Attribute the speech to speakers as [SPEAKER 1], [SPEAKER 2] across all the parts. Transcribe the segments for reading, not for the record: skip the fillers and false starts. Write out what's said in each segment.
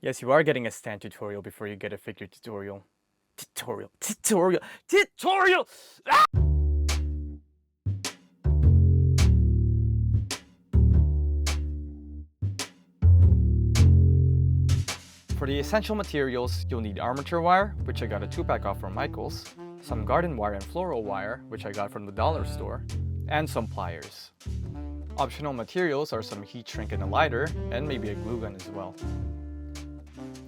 [SPEAKER 1] Yes, you are getting a stand tutorial before you get a figure tutorial. Tutorial! Ah! For the essential materials, you'll need armature wire, which I got a 2-pack off from Michaels, some garden wire and floral wire, which I got from the dollar store, and some pliers. Optional materials are some heat shrink and a lighter, and maybe a glue gun as well.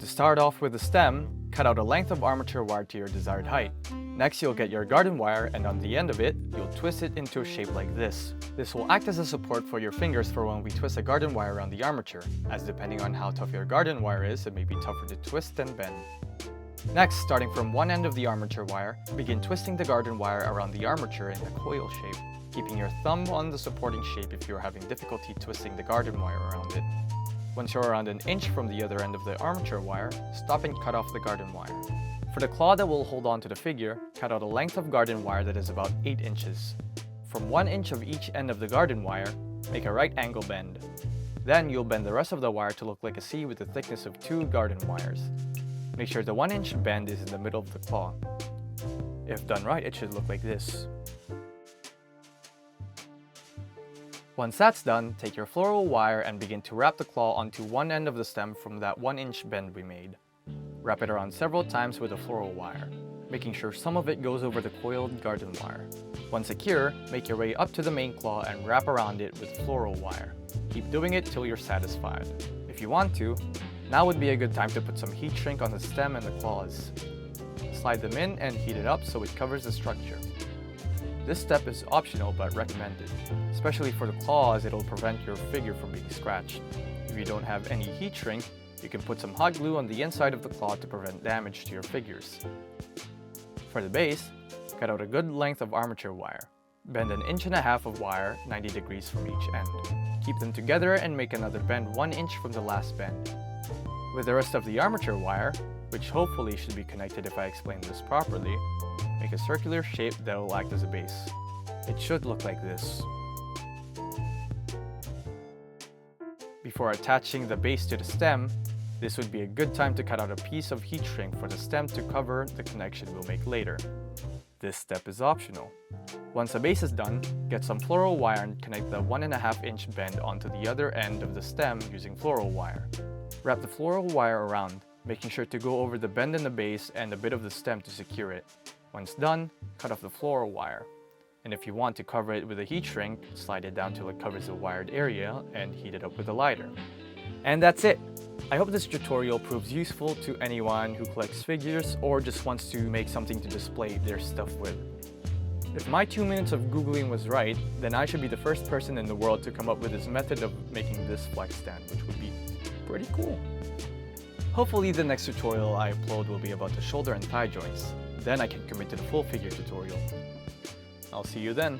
[SPEAKER 1] To start off with the stem, cut out a length of armature wire to your desired height. Next, you'll get your garden wire, and on the end of it, you'll twist it into a shape like this. This will act as a support for your fingers for when we twist a garden wire around the armature, as depending on how tough your garden wire is, it may be tougher to twist than bend. Next, starting from one end of the armature wire, begin twisting the garden wire around the armature in a coil shape, keeping your thumb on the supporting shape if you're having difficulty twisting the garden wire around it. Once you're around an inch from the other end of the armature wire, stop and cut off the garden wire. For the claw that will hold on to the figure, cut out a length of garden wire that is about 8 inches. From 1 inch of each end of the garden wire, make a right angle bend. Then you'll bend the rest of the wire to look like a C with a thickness of 2 garden wires. Make sure the 1 inch bend is in the middle of the claw. If done right, it should look like this. Once that's done, take your floral wire and begin to wrap the claw onto one end of the stem from that 1 inch bend we made. Wrap it around several times with the floral wire, making sure some of it goes over the coiled garden wire. Once secure, make your way up to the main claw and wrap around it with floral wire. Keep doing it till you're satisfied. If you want to, now would be a good time to put some heat shrink on the stem and the claws. Slide them in and heat it up so it covers the structure. This step is optional but recommended, especially for the claws. It'll prevent your figure from being scratched. If you don't have any heat shrink, you can put some hot glue on the inside of the claw to prevent damage to your figures. For the base, cut out a good length of armature wire. Bend 1.5 inches of wire 90 degrees from each end. Keep them together and make another bend 1 inch from the last bend. With the rest of the armature wire, which hopefully should be connected if I explain this properly, make a circular shape that will act as a base. It should look like this. Before attaching the base to the stem, this would be a good time to cut out a piece of heat shrink for the stem to cover the connection we'll make later. This step is optional. Once the base is done, get some floral wire and connect the 1.5 inch bend onto the other end of the stem using floral wire. Wrap the floral wire around, making sure to go over the bend in the base and a bit of the stem to secure it. Once done, cut off the floral wire. And if you want to cover it with a heat shrink, slide it down till it covers the wired area and heat it up with a lighter. And that's it! I hope this tutorial proves useful to anyone who collects figures or just wants to make something to display their stuff with. If my 2 minutes of Googling was right, then I should be the first person in the world to come up with this method of making this flex stand, which would be pretty cool. Hopefully the next tutorial I upload will be about the shoulder and thigh joints. Then I can commit to the full figure tutorial. I'll see you then.